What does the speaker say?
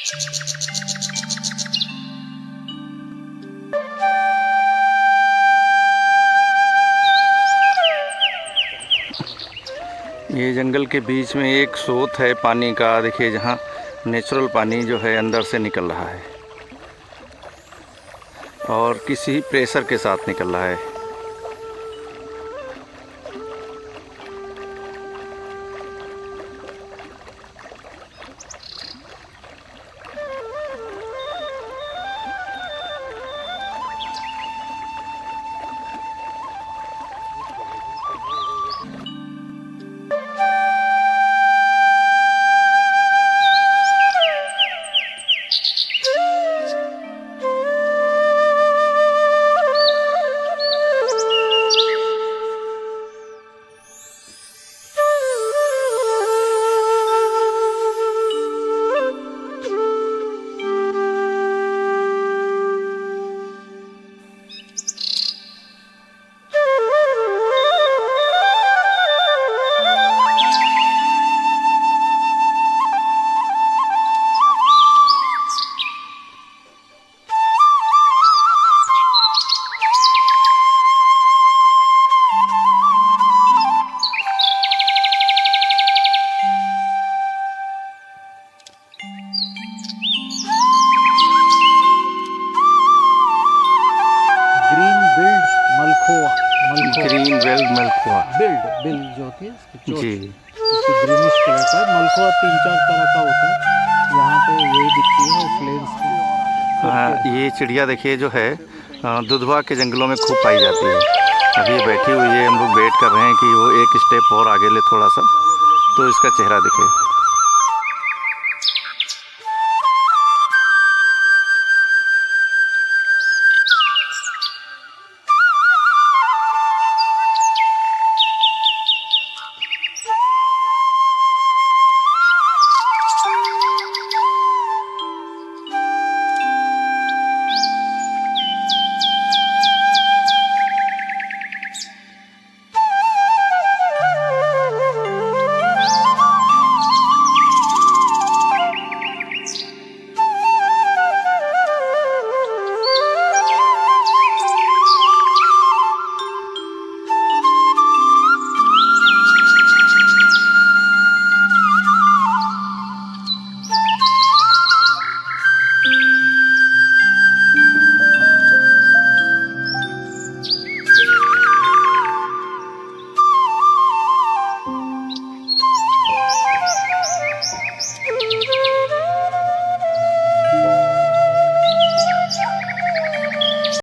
ये जंगल के बीच में एक स्रोत है पानी का, देखिए, जहाँ नेचुरल पानी जो है अंदर से निकल रहा है और किसी प्रेशर के साथ निकल रहा है। ग्रीन बेल्ट मलखुआ बिल जो होती है इसकी जी। इसकी ग्रीनिश कलर का मलखुआ 3-4 तरह का होता है। यहाँ पे यही दिखती है प्लेन्स की। ये चिड़िया देखिए जो है दुधवा के जंगलों में खूब पाई जाती है। अभी ये बैठी हुई है, हम लोग वेट कर रहे हैं कि वो एक स्टेप और आगे ले थोड़ा सा, तो इसका चेहरा दिखे।